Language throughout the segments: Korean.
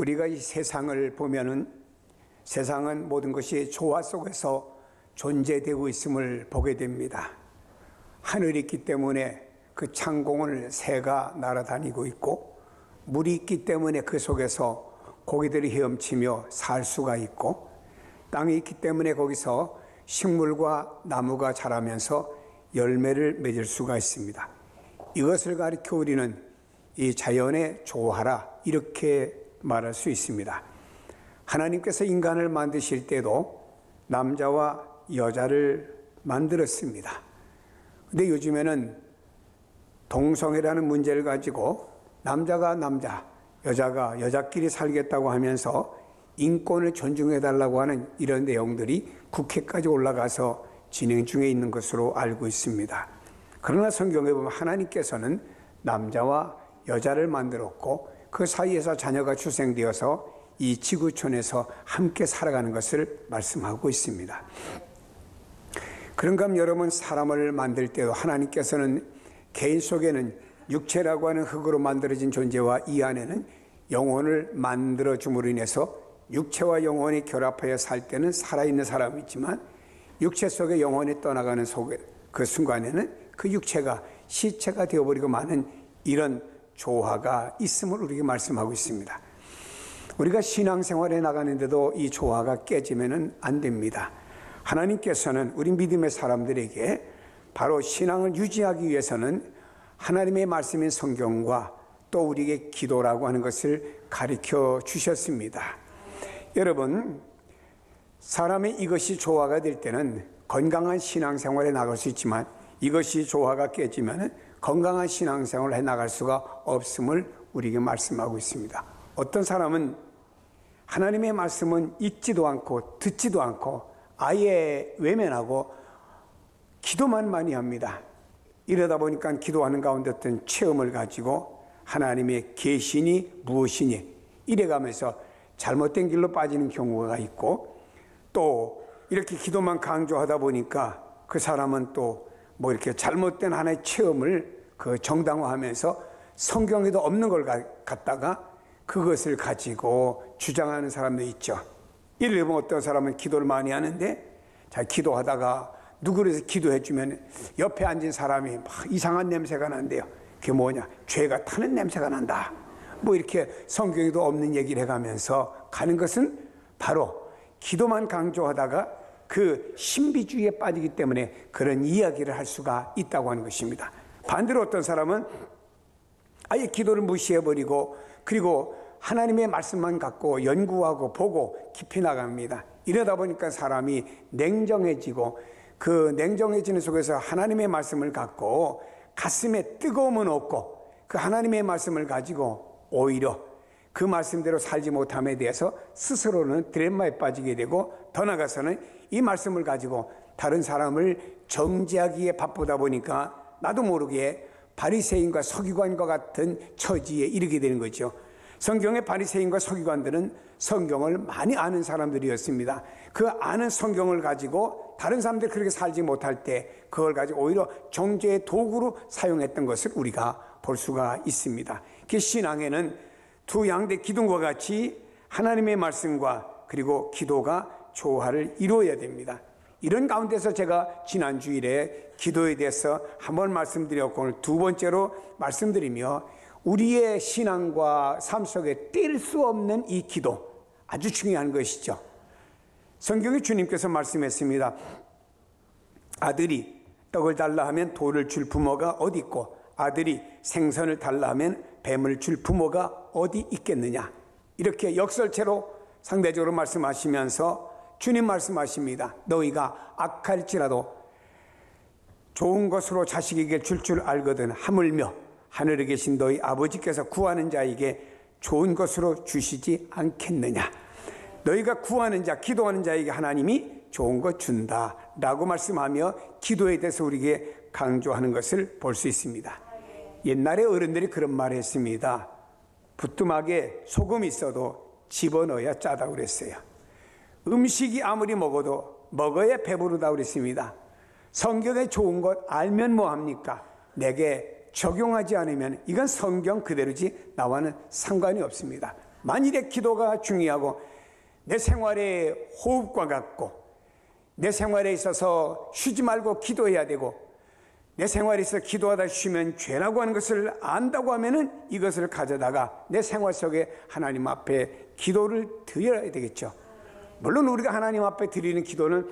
우리가 이 세상을 보면은 세상은 모든 것이 조화 속에서 존재되고 있음을 보게 됩니다. 하늘이 있기 때문에 그 창공을 새가 날아다니고 있고, 물이 있기 때문에 그 속에서 고기들이 헤엄치며 살 수가 있고, 땅이 있기 때문에 거기서 식물과 나무가 자라면서 열매를 맺을 수가 있습니다. 이것을 가리켜 우리는 이 자연의 조화라 이렇게 말할 수 있습니다. 하나님께서 인간을 만드실 때도 남자와 여자를 만들었습니다. 근데 요즘에는 동성애라는 문제를 가지고 남자가 남자, 여자가 여자끼리 살겠다고 하면서 인권을 존중해달라고 하는 이런 내용들이 국회까지 올라가서 진행 중에 있는 것으로 알고 있습니다. 그러나 성경에 보면 하나님께서는 남자와 여자를 만들었고 그 사이에서 자녀가 출생되어서 이 지구촌에서 함께 살아가는 것을 말씀하고 있습니다. 그런가 하면 여러분, 사람을 만들 때도 하나님께서는 개인 속에는 육체라고 하는 흙으로 만들어진 존재와 이 안에는 영혼을 만들어 줌으로 인해서 육체와 영혼이 결합하여 살 때는 살아있는 사람이 있지만 육체 속에 영혼이 떠나가는 그 순간에는 그 육체가 시체가 되어버리고 마는 이런 조화가 있음을 우리에게 말씀하고 있습니다. 우리가 신앙생활에 나가는데도 이 조화가 깨지면 안 됩니다. 하나님께서는 우리 믿음의 사람들에게 바로 신앙을 유지하기 위해서는 하나님의 말씀인 성경과 또 우리에게 기도라고 하는 것을 가르쳐 주셨습니다. 여러분, 사람의 이것이 조화가 될 때는 건강한 신앙생활에 나갈 수 있지만 이것이 조화가 깨지면 건강한 신앙생활을 해나갈 수가 없음을 우리에게 말씀하고 있습니다. 어떤 사람은 하나님의 말씀은 읽지도 않고 듣지도 않고 아예 외면하고 기도만 많이 합니다. 이러다 보니까 기도하는 가운데 어떤 체험을 가지고 하나님의 계시니 무엇이니 이래가면서 잘못된 길로 빠지는 경우가 있고, 또 이렇게 기도만 강조하다 보니까 그 사람은 또 뭐 이렇게 잘못된 하나의 체험을 정당화하면서 성경에도 없는 걸 갖다가 그것을 가지고 주장하는 사람도 있죠. 예를 들면 어떤 사람은 기도를 많이 하는데 자, 기도하다가 누구를 기도해 주면 옆에 앉은 사람이 막 이상한 냄새가 난대요. 그게 뭐냐? 죄가 타는 냄새가 난다. 뭐 이렇게 성경에도 없는 얘기를 해가면서 가는 것은 바로 기도만 강조하다가 그 신비주의에 빠지기 때문에 그런 이야기를 할 수가 있다고 하는 것입니다. 반대로 어떤 사람은 아예 기도를 무시해버리고 그리고 하나님의 말씀만 갖고 연구하고 보고 깊이 나갑니다. 이러다 보니까 사람이 냉정해지고 그 냉정해지는 속에서 하나님의 말씀을 갖고 가슴에 뜨거움은 없고 그 하나님의 말씀을 가지고 오히려 그 말씀대로 살지 못함에 대해서 스스로는 딜레마에 빠지게 되고 더 나아가서는 이 말씀을 가지고 다른 사람을 정죄하기에 바쁘다 보니까 나도 모르게 바리새인과 서기관과 같은 처지에 이르게 되는 거죠. 성경의 바리새인과 서기관들은 성경을 많이 아는 사람들이었습니다. 그 아는 성경을 가지고 다른 사람들이 그렇게 살지 못할 때 그걸 가지고 오히려 정죄의 도구로 사용했던 것을 우리가 볼 수가 있습니다. 그 신앙에는 두 양대 기둥과 같이 하나님의 말씀과 그리고 기도가 조화를 이루어야 됩니다. 이런 가운데서 제가 지난 주일에 기도에 대해서 한번 말씀드렸고 오늘 두 번째로 말씀드리며 우리의 신앙과 삶 속에 뗄 수 없는 이 기도 아주 중요한 것이죠. 성경에 주님께서 말씀했습니다. 아들이 떡을 달라 하면 돌을 줄 부모가 어디 있고 아들이 생선을 달라 하면 뱀을 줄 부모가 어디 있겠느냐. 이렇게 역설체로 상대적으로 말씀하시면서 주님 말씀하십니다. 너희가 악할지라도 좋은 것으로 자식에게 줄 알거든 하물며 하늘에 계신 너희 아버지께서 구하는 자에게 좋은 것으로 주시지 않겠느냐. 너희가 구하는 자, 기도하는 자에게 하나님이 좋은 것 준다 라고 말씀하며 기도에 대해서 우리에게 강조하는 것을 볼 수 있습니다. 옛날에 어른들이 그런 말을 했습니다. 부뚜막에 소금이 있어도 집어넣어야 짜다고 그랬어요. 음식이 아무리 먹어도 먹어야 배부르다고 그랬습니다. 성경에 좋은 것 알면 뭐합니까? 내게 적용하지 않으면 이건 성경 그대로지 나와는 상관이 없습니다. 만일의 기도가 중요하고 내 생활의 호흡과 같고 내 생활에 있어서 쉬지 말고 기도해야 되고 내 생활에 있어서 기도하다 쉬면 죄라고 하는 것을 안다고 하면은 이것을 가져다가 내 생활 속에 하나님 앞에 기도를 드려야 되겠죠. 물론 우리가 하나님 앞에 드리는 기도는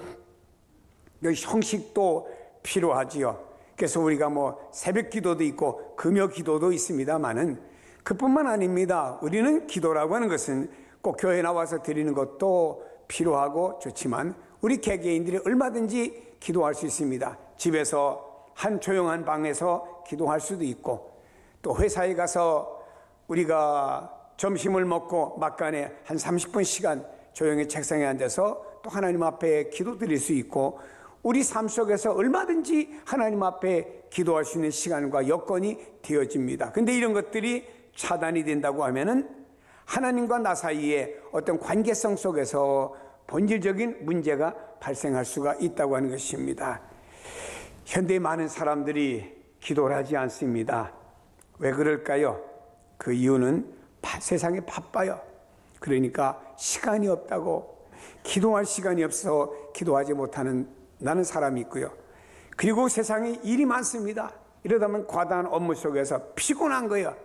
형식도 필요하지요. 그래서 우리가 뭐 새벽 기도도 있고 금요 기도도 있습니다만은 그뿐만 아닙니다. 우리는 기도라고 하는 것은 꼭 교회에 나와서 드리는 것도 필요하고 좋지만 우리 개개인들이 얼마든지 기도할 수 있습니다. 집에서 한 조용한 방에서 기도할 수도 있고 또 회사에 가서 우리가 점심을 먹고 막간에 한 30분 시간 조용히 책상에 앉아서 또 하나님 앞에 기도 드릴 수 있고 우리 삶 속에서 얼마든지 하나님 앞에 기도할 수 있는 시간과 여건이 되어집니다. 근데 이런 것들이 차단이 된다고 하면은 하나님과 나 사이에 어떤 관계성 속에서 본질적인 문제가 발생할 수가 있다고 하는 것입니다. 현대의 많은 사람들이 기도를 하지 않습니다. 왜 그럴까요? 그 이유는 세상이 바빠요. 그러니까 시간이 없다고, 기도할 시간이 없어서 기도하지 못하는 나는 사람이 있고요. 그리고 세상에 일이 많습니다. 이러다 보면 과다한 업무 속에서 피곤한 거예요.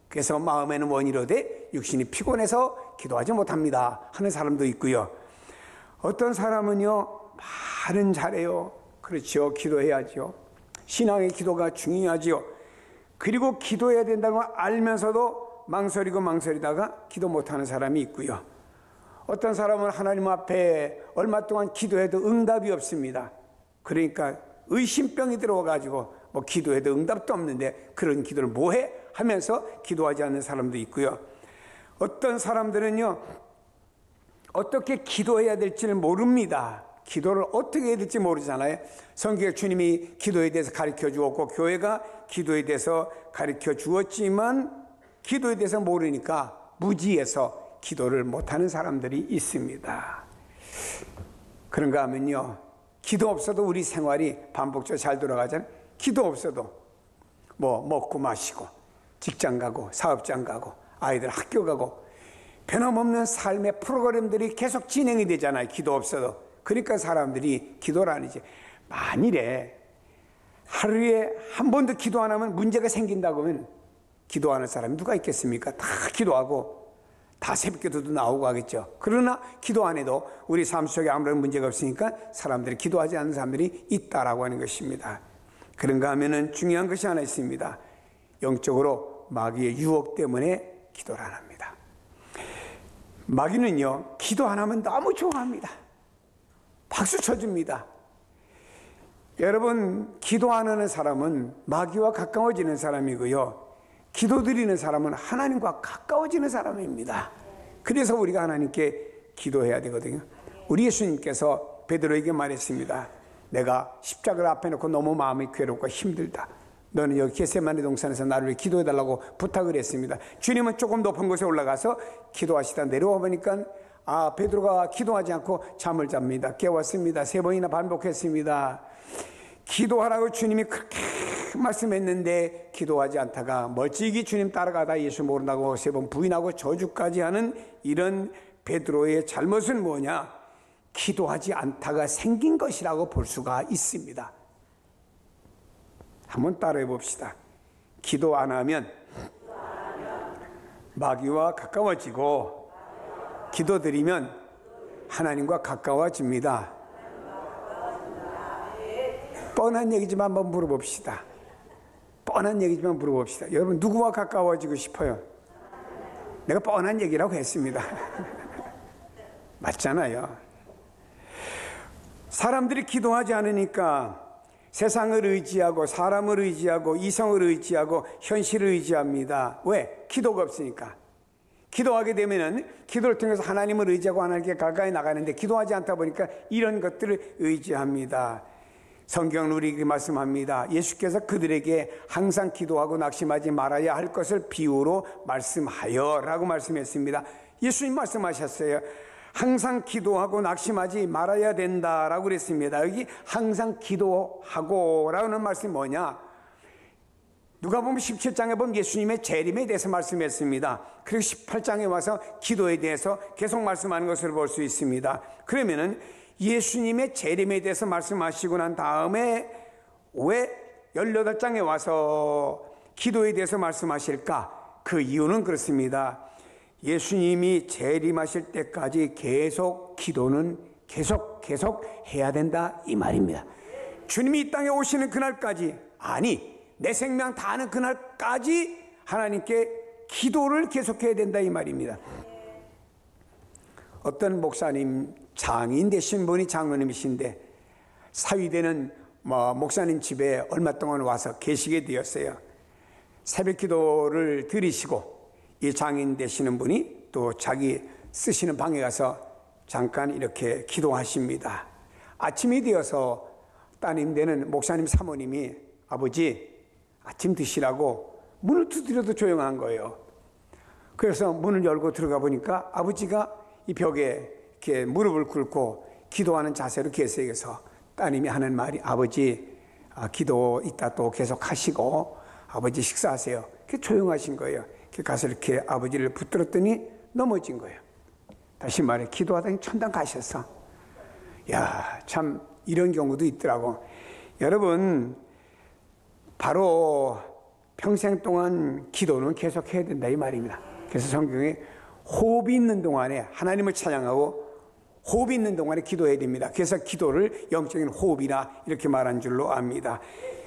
그래서 마음에는 원이로되 육신이 피곤해서 기도하지 못합니다 하는 사람도 있고요. 어떤 사람은요, 말은 잘해요. 그렇죠. 기도해야죠. 신앙의 기도가 중요하지요. 그리고 기도해야 된다고 알면서도 망설이다가 기도 못하는 사람이 있고요. 어떤 사람은 하나님 앞에 얼마 동안 기도해도 응답이 없습니다. 그러니까 의심병이 들어와가지고 뭐 기도해도 응답도 없는데 그런 기도를 뭐해? 하면서 기도하지 않는 사람도 있고요. 어떤 사람들은요, 어떻게 기도해야 될지를 모릅니다. 기도를 어떻게 해야 될지 모르잖아요. 성경에 주님이 기도에 대해서 가르쳐 주었고 교회가 기도에 대해서 가르쳐 주었지만 기도에 대해서 모르니까 무지해서 기도를 못하는 사람들이 있습니다. 그런가 하면요, 기도 없어도 우리 생활이 반복적으로 잘 돌아가잖아요. 기도 없어도 뭐 먹고 마시고 직장 가고 사업장 가고 아이들 학교 가고 변함없는 삶의 프로그램들이 계속 진행이 되잖아요. 기도 없어도. 그러니까 사람들이 기도를 안 하지. 만일에 하루에 한 번도 기도 안 하면 문제가 생긴다고 하면 기도하는 사람이 누가 있겠습니까? 다 기도하고 다 새벽기도도 나오고 하겠죠. 그러나 기도 안 해도 우리 삶 속에 아무런 문제가 없으니까 사람들이 기도하지 않는 사람들이 있다라고 하는 것입니다. 그런가 하면은 중요한 것이 하나 있습니다. 영적으로 마귀의 유혹 때문에 기도를 안 합니다. 마귀는요, 기도 안 하면 너무 좋아합니다. 박수 쳐줍니다. 여러분, 기도 안 하는 사람은 마귀와 가까워지는 사람이고요, 기도 드리는 사람은 하나님과 가까워지는 사람입니다. 그래서 우리가 하나님께 기도해야 되거든요. 우리 예수님께서 베드로에게 말했습니다. 내가 십자가를 앞에 놓고 너무 마음이 괴롭고 힘들다. 너는 여기 겟세마네 동산에서 나를 위해 기도해달라고 부탁을 했습니다. 주님은 조금 높은 곳에 올라가서 기도하시다 내려와 보니까 베드로가 기도하지 않고 잠을 잡니다. 깨웠습니다. 3번이나 반복했습니다. 기도하라고 주님이 그렇게 말씀했는데 기도하지 않다가 멀찍이 주님 따라가다 예수 모른다고 3번 부인하고 저주까지 하는 이런 베드로의 잘못은 뭐냐? 기도하지 않다가 생긴 것이라고 볼 수가 있습니다. 한번 따라해 봅시다. 기도 안 하면 마귀와 가까워지고 기도 드리면 하나님과 가까워집니다. 뻔한 얘기지만 한번 물어봅시다. 뻔한 얘기지만 물어봅시다. 여러분, 누구와 가까워지고 싶어요? 내가 뻔한 얘기라고 했습니다. 맞잖아요. 사람들이 기도하지 않으니까 세상을 의지하고 사람을 의지하고 이성을 의지하고 현실을 의지합니다. 왜? 기도가 없으니까. 기도하게 되면은 기도를 통해서 하나님을 의지하고 하나님께 가까이 나가는데 기도하지 않다 보니까 이런 것들을 의지합니다. 성경은 우리에게 말씀합니다. 예수께서 그들에게 항상 기도하고 낙심하지 말아야 할 것을 비유로 말씀하여 라고 말씀했습니다. 예수님 말씀하셨어요. 항상 기도하고 낙심하지 말아야 된다라고 그랬습니다. 여기 항상 기도하고 라는 말씀이 뭐냐? 누가복음 17장에 보면 예수님의 재림에 대해서 말씀했습니다. 그리고 18장에 와서 기도에 대해서 계속 말씀하는 것을 볼 수 있습니다. 그러면은 예수님의 재림에 대해서 말씀하시고 난 다음에 왜 18장에 와서 기도에 대해서 말씀하실까? 그 이유는 그렇습니다. 예수님이 재림하실 때까지 계속 기도는 계속 해야 된다 이 말입니다. 주님이 이 땅에 오시는 그날까지, 아니 내 생명 다하는 그날까지 하나님께 기도를 계속해야 된다 이 말입니다. 어떤 목사님, 장인 되신 분이 장로님이신데 사위되는 목사님 집에 얼마 동안 와서 계시게 되었어요. 새벽 기도를 드리시고 이 장인 되시는 분이 또 자기 쓰시는 방에 가서 잠깐 이렇게 기도하십니다. 아침이 되어서 따님 되는 목사님 사모님이 아버지 아침 드시라고 문을 두드려도 조용한 거예요. 그래서 문을 열고 들어가 보니까 아버지가 이 벽에 이렇게 무릎을 꿇고 기도하는 자세로 계세요. 그래서 따님이 하는 말이 아버지 기도 이따 또 계속 하시고 아버지 식사하세요. 그렇게 조용하신 거예요. 가서 이렇게 아버지를 붙들었더니 넘어진 거예요. 다시 말해 기도하더니 천당 가셨어. 야, 참 이런 경우도 있더라고. 여러분 바로 평생 동안 기도는 계속 해야 된다 이 말입니다. 그래서 성경에 호흡이 있는 동안에 하나님을 찬양하고 호흡이 있는 동안에 기도해야 됩니다. 그래서 기도를 영적인 호흡이라 이렇게 말한 줄로 압니다.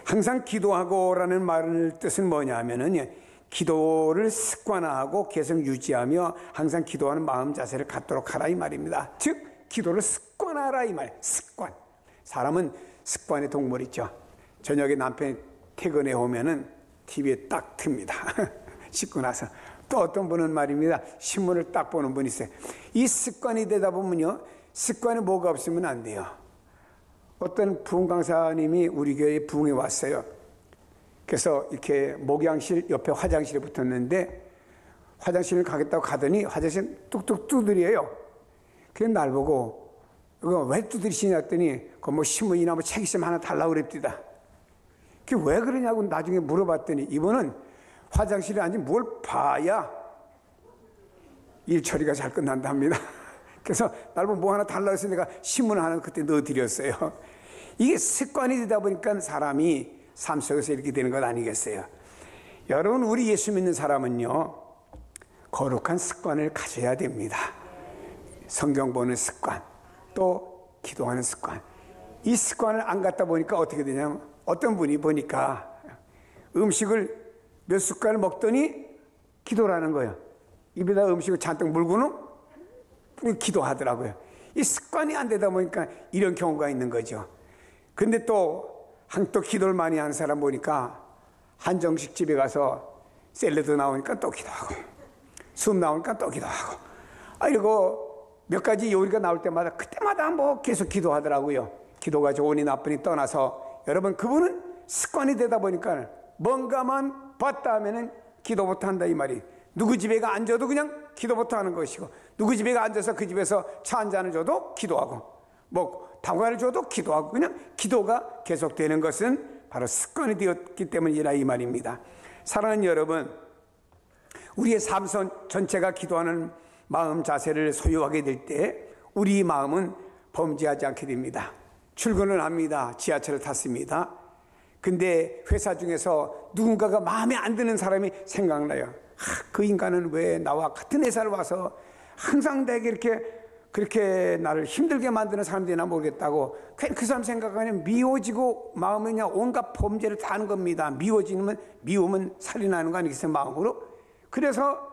항상 기도하고라는 말의 뜻은 뭐냐 하면은 기도를 습관화하고 계속 유지하며 항상 기도하는 마음 자세를 갖도록 하라 이 말입니다. 즉 기도를 습관화하라 이 말. 습관. 사람은 습관의 동물이죠. 저녁에 남편이 퇴근해 오면은 TV에 딱 틉니다. 씻고 나서 또 어떤 분은 말입니다. 신문을 딱 보는 분이 있어요. 이 습관이 되다 보면요, 습관에 뭐가 없으면 안 돼요. 어떤 부흥 강사님이 우리 교회에 부흥에 왔어요. 그래서 이렇게 목양실 옆에 화장실에 붙었는데 화장실을 가겠다고 가더니 화장실 뚝뚝 두드려요. 그래서 날 보고 이거 왜 두드리시냐 했더니 그 뭐 신문이나 뭐 책 있으면 하나 달라고 그랬답니다. 그게 왜 그러냐고 나중에 물어봤더니 이분은 화장실에 앉으면 뭘 봐야 일 처리가 잘 끝난답니다. 그래서 날 보고 뭐 하나 달라고 해서 내가 신문 하나 그때 넣어드렸어요. 이게 습관이 되다 보니까 사람이 삶 속에서 이렇게 되는 것 아니겠어요? 여러분, 우리 예수 믿는 사람은요, 거룩한 습관을 가져야 됩니다. 성경 보는 습관, 또 기도하는 습관. 이 습관을 안 갖다 보니까 어떻게 되냐면 어떤 분이 보니까 음식을 몇 숟갈 먹더니 기도라는 거예요. 입에다 음식을 잔뜩 물고는 기도하더라고요. 이 습관이 안 되다 보니까 이런 경우가 있는 거죠. 근데 또 기도를 많이 하는 사람 보니까 한정식 집에 가서 샐러드 나오니까 또 기도하고 숲 나오니까 또 기도하고 이러고 몇 가지 요리가 나올 때마다 그때마다 뭐 계속 기도하더라고요. 기도가 좋으니 나쁘니 떠나서 여러분, 그분은 습관이 되다 보니까 뭔가만 봤다 하면은 기도부터 한다 이 말이. 누구 집에 앉아도 그냥 기도부터 하는 것이고, 누구 집에 앉아서 그 집에서 차 한 잔을 줘도 기도하고, 뭐 다과를 줘도 기도하고, 그냥 기도가 계속되는 것은 바로 습관이 되었기 때문이라 이 말입니다. 사랑하는 여러분, 우리의 삶 전체가 기도하는 마음 자세를 소유하게 될 때 우리 마음은 범죄하지 않게 됩니다. 출근을 합니다. 지하철을 탔습니다. 근데 회사 중에서 누군가가 마음에 안 드는 사람이 생각나요. 그 인간은 왜 나와 같은 회사를 와서 항상 내게 그렇게 나를 힘들게 만드는 사람들이나 모르겠다고 괜히 그 사람 생각하면 미워지고 마음에 그냥 온갖 범죄를 다 하는 겁니다. 미움은 살인하는 거 아니겠어요, 마음으로? 그래서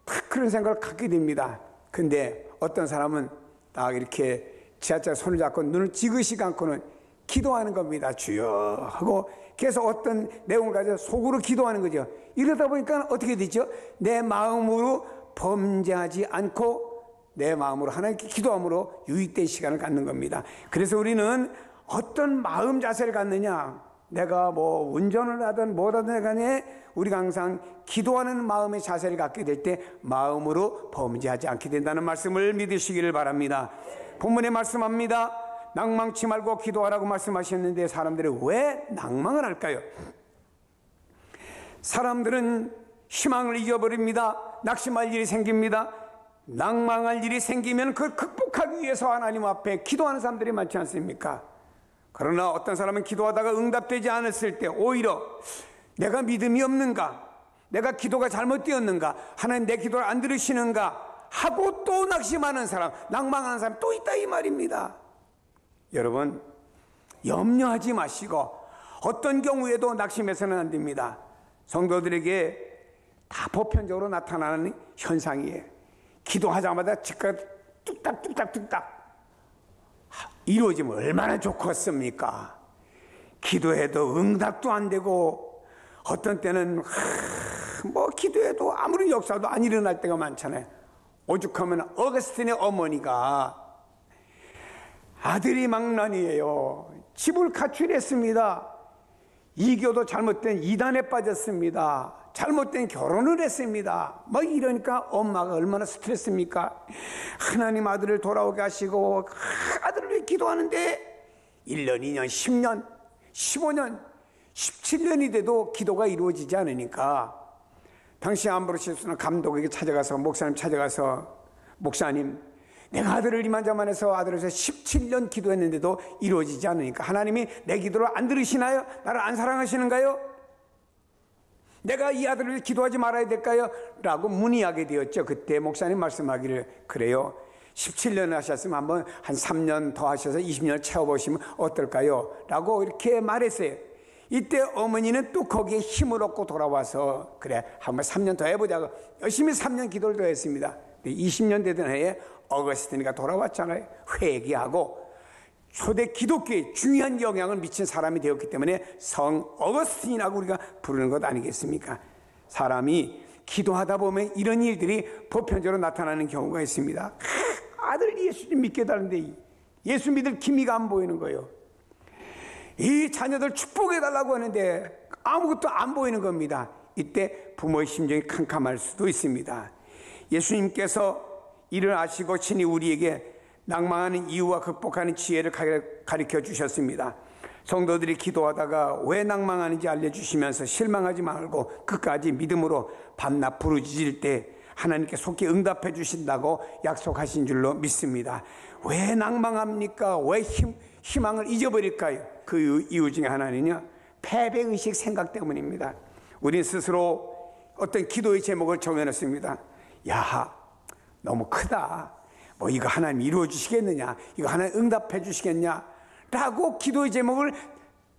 딱 그런 생각을 갖게 됩니다. 근데 어떤 사람은 딱 이렇게 지하철 손을 잡고 눈을 지그시 감고는 기도하는 겁니다. 주여 하고 계속 어떤 내용을 가지고 속으로 기도하는 거죠. 이러다 보니까 어떻게 되죠? 내 마음으로 범죄하지 않고 내 마음으로 하나님께 기도함으로 유익된 시간을 갖는 겁니다. 그래서 우리는 어떤 마음 자세를 갖느냐, 내가 뭐 운전을 하든 뭐라든 간에 우리가 항상 기도하는 마음의 자세를 갖게 될 때 마음으로 범죄하지 않게 된다는 말씀을 믿으시기를 바랍니다. 본문에 말씀합니다. 낭망치 말고 기도하라고 말씀하셨는데 사람들이 왜 낭망을 할까요? 사람들은 희망을 잊어버립니다. 낙심할 일이 생깁니다. 낭망할 일이 생기면 그걸 극복하기 위해서 하나님 앞에 기도하는 사람들이 많지 않습니까? 그러나 어떤 사람은 기도하다가 응답되지 않았을 때 오히려 내가 믿음이 없는가? 내가 기도가 잘못되었는가? 하나님 내 기도를 안 들으시는가? 하고 또 낙심하는 사람, 낭망하는 사람 또 있다 이 말입니다. 여러분, 염려하지 마시고 어떤 경우에도 낙심해서는 안 됩니다. 성도들에게 다 보편적으로 나타나는 현상이에요. 기도하자마자 즉각 뚝딱 이루어지면 얼마나 좋겠습니까? 기도해도 응답도 안 되고 어떤 때는 뭐 기도해도 아무런 역사도 안 일어날 때가 많잖아요. 오죽하면 어거스틴의 어머니가 아들이 망난이에요. 집을 가출했습니다. 이교도 잘못된 이단에 빠졌습니다. 잘못된 결혼을 했습니다. 뭐 이러니까 엄마가 얼마나 스트레스입니까? 하나님 아들을 돌아오게 하시고 아들을 위해 기도하는데 1년, 2년, 10년, 15년, 17년이 돼도 기도가 이루어지지 않으니까 당시 암브로시우스는 감독에게 찾아가서 목사님 찾아가서 목사님 내가 아들을 이만저만해서 아들을 위해서 17년 기도했는데도 이루어지지 않으니까 하나님이 내 기도를 안 들으시나요? 나를 안 사랑하시는가요? 내가 이 아들을 위해 기도하지 말아야 될까요? 라고 문의하게 되었죠. 그때 목사님 말씀하기를 그래요. 17년 하셨으면 한번 한 3년 더 하셔서 20년을 채워보시면 어떨까요? 라고 이렇게 말했어요. 이때 어머니는 또 거기에 힘을 얻고 돌아와서 그래 한번 3년 더 해보자고 열심히 3년 기도를 더 했습니다. 20년 되던 해에 어거스틴이가 돌아왔잖아요. 회개하고 초대 기독교에 중요한 영향을 미친 사람이 되었기 때문에 성 어거스틴이라고 우리가 부르는 것 아니겠습니까? 사람이 기도하다 보면 이런 일들이 보편적으로 나타나는 경우가 있습니다. 아들 예수 좀 믿게 달는데 예수 믿을 기미가 안 보이는 거예요. 이 자녀들 축복해달라고 하는데 아무것도 안 보이는 겁니다. 이때 부모의 심정이 캄캄할 수도 있습니다. 예수님께서 이를 아시고 친히 우리에게 낭망하는 이유와 극복하는 지혜를 가르쳐 주셨습니다. 성도들이 기도하다가 왜 낭망하는지 알려주시면서 실망하지 말고 끝까지 믿음으로 밤낮 부르짖을 때 하나님께 속히 응답해 주신다고 약속하신 줄로 믿습니다. 왜 낭망합니까? 왜 희망을 잊어버릴까요? 그 이유 중에 하나는요, 패배의식 생각 때문입니다. 우리 스스로 어떤 기도의 제목을 정해놨습니다. 야, 너무 크다. 뭐 이거 하나님 이루어 주시겠느냐? 이거 하나님 응답해 주시겠냐? 라고 기도의 제목을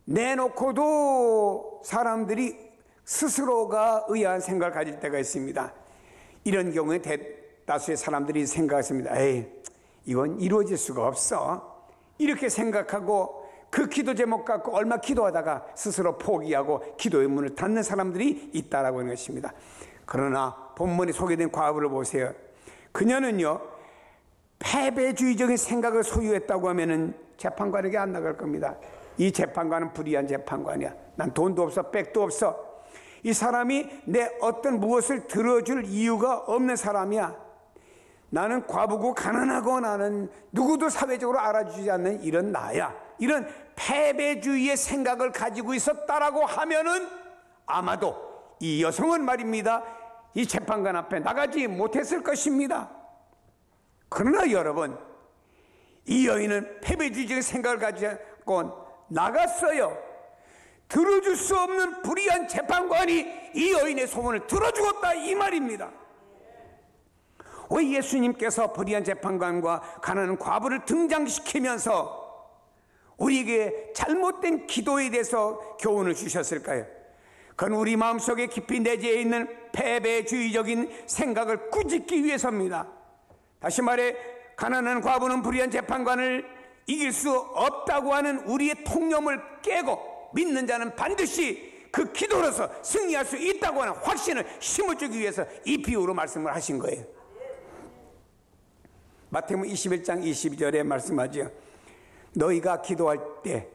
내놓고도 사람들이 스스로가 의아한 생각을 가질 때가 있습니다. 이런 경우에 대다수의 사람들이 생각했습니다. 에이, 이건 이루어질 수가 없어. 이렇게 생각하고 그 기도 제목 갖고 얼마 기도하다가 스스로 포기하고 기도의 문을 닫는 사람들이 있다라고 하는 것입니다. 그러나 본문에 소개된 과부를 보세요. 그녀는요, 패배주의적인 생각을 소유했다고 하면은 재판관에게 안 나갈 겁니다. 이 재판관은 불의한 재판관이야. 난 돈도 없어, 백도 없어. 이 사람이 내 어떤 무엇을 들어줄 이유가 없는 사람이야. 나는 과부고 가난하고 나는 누구도 사회적으로 알아주지 않는 이런 나야. 이런 패배주의의 생각을 가지고 있었다라고 하면은 아마도 이 여성은 말입니다, 이 재판관 앞에 나가지 못했을 것입니다. 그러나 여러분, 이 여인은 패배주의적인 생각을 가지고 나갔어요. 들어줄 수 없는 불의한 재판관이 이 여인의 소문을 들어주었다 이 말입니다. 왜 예수님께서 불의한 재판관과 가난한 과부를 등장시키면서 우리에게 잘못된 기도에 대해서 교훈을 주셨을까요? 그건 우리 마음속에 깊이 내재해 있는 패배주의적인 생각을 꾸짖기 위해서입니다. 다시 말해, 가난한 과부는 불의한 재판관을 이길 수 없다고 하는 우리의 통념을 깨고 믿는 자는 반드시 그 기도로서 승리할 수 있다고 하는 확신을 심어주기 위해서 이 비유로 말씀을 하신 거예요. 마태복음 21장 22절에 말씀하죠. 너희가 기도할 때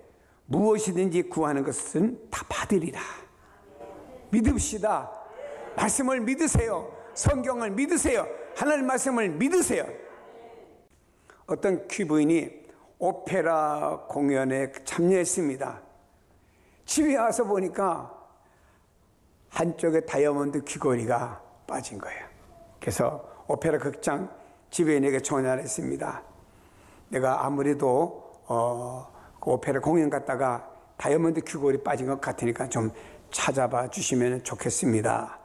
무엇이든지 구하는 것은 다 받으리라. 믿읍시다. 말씀을 믿으세요. 성경을 믿으세요. 하나님 말씀을 믿으세요. 어떤 귀부인이 오페라 공연에 참여했습니다. 집에 와서 보니까 한쪽에 다이아몬드 귀걸이가 빠진 거예요. 그래서 오페라 극장 지배인에게 전화를 했습니다. 내가 아무래도 그 오페라 공연 갔다가 다이아몬드 귀걸이 빠진 것 같으니까 좀 찾아봐 주시면 좋겠습니다.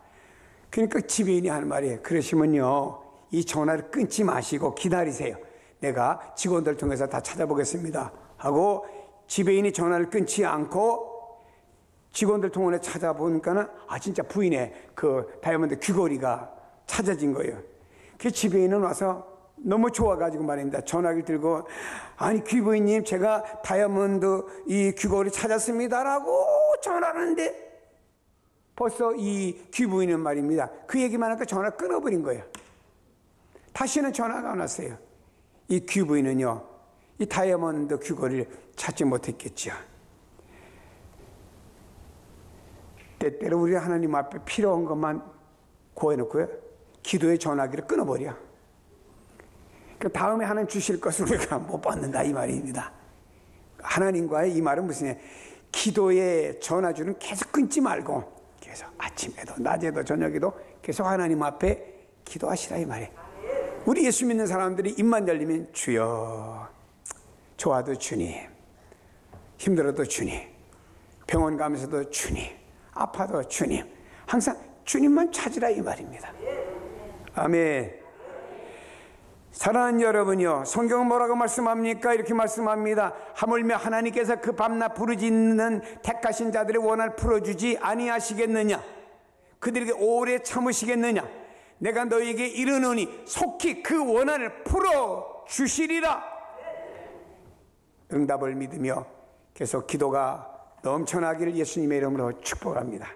그러니까 지배인이 하는 말이에요. 그러시면요, 이 전화를 끊지 마시고 기다리세요. 내가 직원들 통해서 다 찾아보겠습니다 하고 지배인이 전화를 끊지 않고 직원들 통해 찾아보니까는 진짜 부인의 그 다이아몬드 귀걸이가 찾아진 거예요. 그 지배인은 와서 너무 좋아가지고 말입니다. 전화기를 들고, 아니 귀부인님, 제가 다이아몬드 이 귀걸이 찾았습니다라고 전화하는데 벌써 이 귀부인은 말입니다, 그 얘기만 하니까 전화 끊어버린 거예요. 다시는 전화가 안 왔어요. 이 귀부인은요, 이 다이아몬드 귀걸이를 찾지 못했겠죠. 때때로 우리 하나님 앞에 필요한 것만 구해놓고요, 기도의 전화기를 끊어버려. 그 다음에 하나님 주실 것을 우리가 못 받는다 이 말입니다. 하나님과의 이 말은 무슨, 기도의 전화줄은 계속 끊지 말고 계속 아침에도 낮에도 저녁에도 계속 하나님 앞에 기도하시라 이 말이에요. 우리 예수 믿는 사람들이 입만 열리면 주여, 좋아도 주님, 힘들어도 주님, 병원 가면서도 주님, 아파도 주님, 항상 주님만 찾으라 이 말입니다. 아멘. 사랑하는 여러분요, 성경은 뭐라고 말씀합니까? 이렇게 말씀합니다. 하물며 하나님께서 그 밤낮 부르짖는 택하신 자들의 원한을 풀어주지 아니하시겠느냐? 그들에게 오래 참으시겠느냐? 내가 너에게 이르노니 속히 그 원한을 풀어주시리라. 응답을 믿으며 계속 기도가 넘쳐나기를 예수님의 이름으로 축복합니다.